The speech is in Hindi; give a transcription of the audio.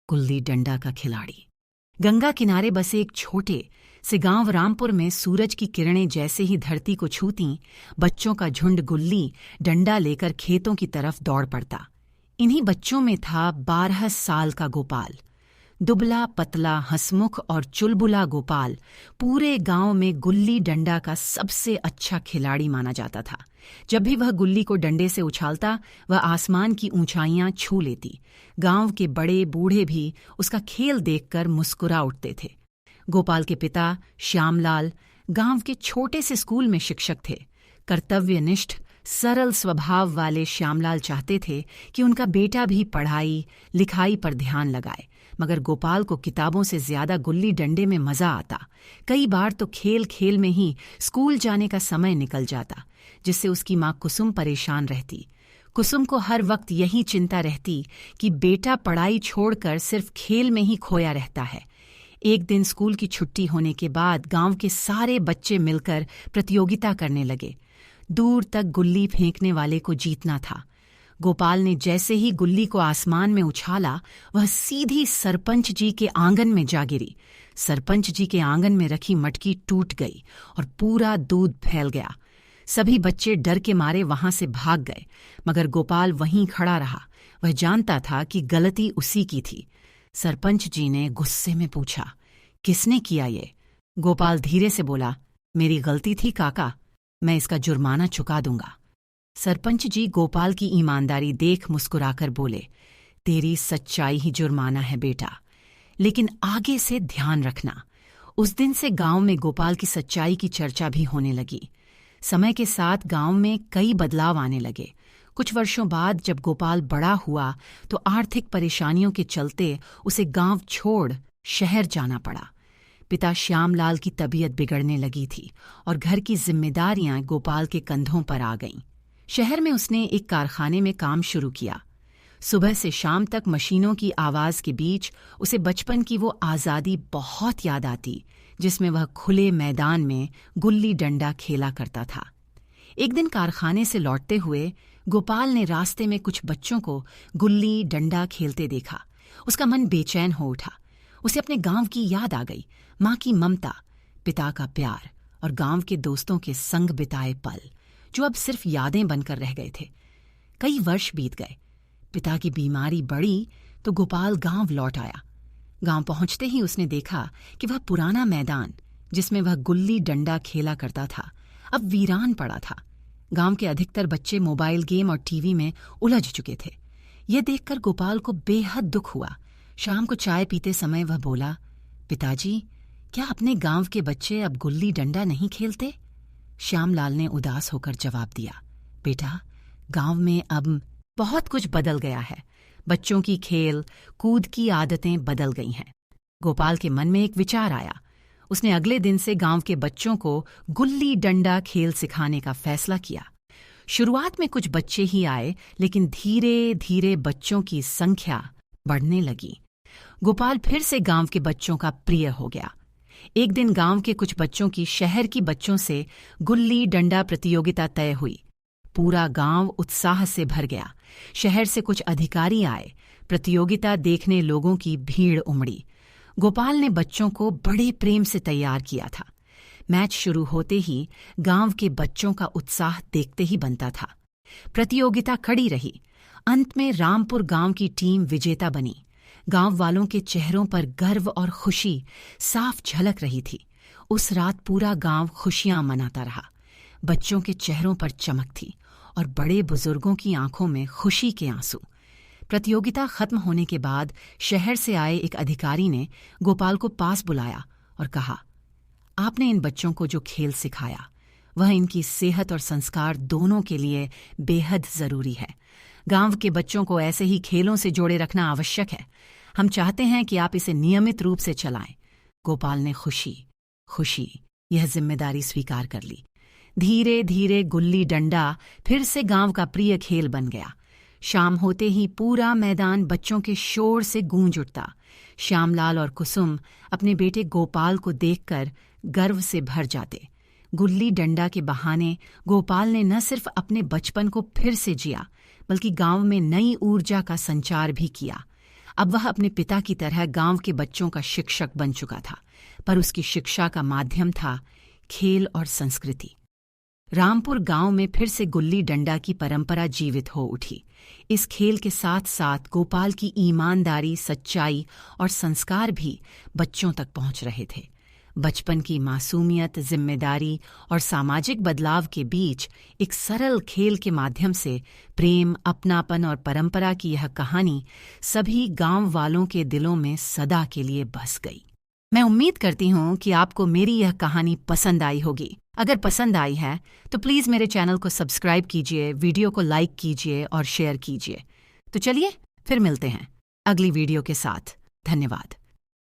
गुल्ली डंडा का खिलाड़ी। गंगा किनारे बसे एक छोटे से गांव रामपुर में सूरज की किरणें जैसे ही धरती को छूतीं, बच्चों का झुंड गुल्ली डंडा लेकर खेतों की तरफ दौड़ पड़ता। इन्हीं बच्चों में था 12 साल का गोपाल। दुबला पतला हंसमुख और चुलबुला गोपाल पूरे गांव में गुल्ली डंडा का सबसे अच्छा खिलाड़ी माना जाता था। जब भी वह गुल्ली को डंडे से उछालता, वह आसमान की ऊंचाइयां छू लेती। गांव के बड़े बूढ़े भी उसका खेल देखकर मुस्कुरा उठते थे। गोपाल के पिता श्यामलाल गांव के छोटे से स्कूल में शिक्षक थे। कर्तव्यनिष्ठ सरल स्वभाव वाले श्यामलाल चाहते थे कि उनका बेटा भी पढ़ाई लिखाई पर ध्यान लगाए, मगर गोपाल को किताबों से ज्यादा गुल्ली डंडे में मजा आता। कई बार तो खेल खेल में ही स्कूल जाने का समय निकल जाता, जिससे उसकी माँ कुसुम परेशान रहती। कुसुम को हर वक्त यही चिंता रहती कि बेटा पढ़ाई छोड़कर सिर्फ खेल में ही खोया रहता है। एक दिन स्कूल की छुट्टी होने के बाद गांव के सारे बच्चे मिलकर प्रतियोगिता करने लगे। दूर तक गुल्ली फेंकने वाले को जीतना था। गोपाल ने जैसे ही गुल्ली को आसमान में उछाला, वह सीधी सरपंच जी के आंगन में जा गिरी। सरपंच जी के आंगन में रखी मटकी टूट गई और पूरा दूध फैल गया। सभी बच्चे डर के मारे वहां से भाग गए, मगर गोपाल वहीं खड़ा रहा। वह जानता था कि गलती उसी की थी। सरपंच जी ने गुस्से में पूछा, किसने किया ये? गोपाल धीरे से बोला, मेरी गलती थी काका, मैं इसका जुर्माना चुका दूंगा। सरपंच जी गोपाल की ईमानदारी देख मुस्कुराकर बोले, तेरी सच्चाई ही जुर्माना है बेटा, लेकिन आगे से ध्यान रखना। उस दिन से गांव में गोपाल की सच्चाई की चर्चा भी होने लगी। समय के साथ गांव में कई बदलाव आने लगे। कुछ वर्षों बाद जब गोपाल बड़ा हुआ तो आर्थिक परेशानियों के चलते उसे गांव छोड़ शहर जाना पड़ा। पिता श्यामलाल की तबीयत बिगड़ने लगी थी और घर की जिम्मेदारियां गोपाल के कंधों पर आ गईं। शहर में उसने एक कारखाने में काम शुरू किया। सुबह से शाम तक मशीनों की आवाज के बीच उसे बचपन की वो आज़ादी बहुत याद आती, जिसमें वह खुले मैदान में गुल्ली डंडा खेला करता था। एक दिन कारखाने से लौटते हुए गोपाल ने रास्ते में कुछ बच्चों को गुल्ली डंडा खेलते देखा। उसका मन बेचैन हो उठा। उसे अपने गांव की याद आ गई, माँ की ममता, पिता का प्यार और गांव के दोस्तों के संग बिताए पल, जो अब सिर्फ यादें बनकर रह गए थे। कई वर्ष बीत गए। पिता की बीमारी बढ़ी तो गोपाल गांव लौट आया। गांव पहुंचते ही उसने देखा कि वह पुराना मैदान, जिसमें वह गुल्ली डंडा खेला करता था, अब वीरान पड़ा था। गांव के अधिकतर बच्चे मोबाइल गेम और टीवी में उलझ चुके थे। यह देखकर गोपाल को बेहद दुख हुआ। शाम को चाय पीते समय वह बोला, पिताजी, क्या अपने गांव के बच्चे अब गुल्ली डंडा नहीं खेलते? श्यामलाल ने उदास होकर जवाब दिया, बेटा, गांव में अब बहुत कुछ बदल गया है। बच्चों की खेल कूद की आदतें बदल गई हैं। गोपाल के मन में एक विचार आया। उसने अगले दिन से गांव के बच्चों को गुल्ली डंडा खेल सिखाने का फैसला किया। शुरुआत में कुछ बच्चे ही आए, लेकिन धीरे धीरे बच्चों की संख्या बढ़ने लगी। गोपाल फिर से गांव के बच्चों का प्रिय हो गया। एक दिन गांव के कुछ बच्चों की शहर की बच्चों से गुल्ली डंडा प्रतियोगिता तय हुई। पूरा गांव उत्साह से भर गया। शहर से कुछ अधिकारी आए। प्रतियोगिता देखने लोगों की भीड़ उमड़ी। गोपाल ने बच्चों को बड़े प्रेम से तैयार किया था। मैच शुरू होते ही गांव के बच्चों का उत्साह देखते ही बनता था। प्रतियोगिता कड़ी रही। अंत में रामपुर गांव की टीम विजेता बनी। गांव वालों के चेहरों पर गर्व और खुशी साफ झलक रही थी। उस रात पूरा गांव खुशियां मनाता रहा। बच्चों के चेहरों पर चमक थी और बड़े बुजुर्गों की आंखों में खुशी के आंसू। प्रतियोगिता खत्म होने के बाद शहर से आए एक अधिकारी ने गोपाल को पास बुलाया और कहा, आपने इन बच्चों को जो खेल सिखाया, वह इनकी सेहत और संस्कार दोनों के लिए बेहद जरूरी है। गांव के बच्चों को ऐसे ही खेलों से जोड़े रखना आवश्यक है। हम चाहते हैं कि आप इसे नियमित रूप से चलाएं। गोपाल ने खुशी यह जिम्मेदारी स्वीकार कर ली। धीरे धीरे गुल्ली डंडा फिर से गांव का प्रिय खेल बन गया। शाम होते ही पूरा मैदान बच्चों के शोर से गूंज उठता। श्यामलाल और कुसुम अपने बेटे गोपाल को देखकर गर्व से भर जाते। गुल्ली डंडा के बहाने गोपाल ने न सिर्फ अपने बचपन को फिर से जिया, बल्कि गांव में नई ऊर्जा का संचार भी किया। अब वह अपने पिता की तरह गांव के बच्चों का शिक्षक बन चुका था, पर उसकी शिक्षा का माध्यम था खेल और संस्कृति। रामपुर गांव में फिर से गुल्ली डंडा की परंपरा जीवित हो उठी। इस खेल के साथ साथ गोपाल की ईमानदारी, सच्चाई और संस्कार भी बच्चों तक पहुंच रहे थे। बचपन की मासूमियत, जिम्मेदारी और सामाजिक बदलाव के बीच एक सरल खेल के माध्यम से प्रेम, अपनापन और परंपरा की यह कहानी सभी गांव वालों के दिलों में सदा के लिए बस गई। मैं उम्मीद करती हूँ कि आपको मेरी यह कहानी पसंद आई होगी। अगर पसंद आई है तो प्लीज़ मेरे चैनल को सब्सक्राइब कीजिए, वीडियो को लाइक कीजिए और शेयर कीजिए। तो चलिए फिर मिलते हैं अगली वीडियो के साथ। धन्यवाद।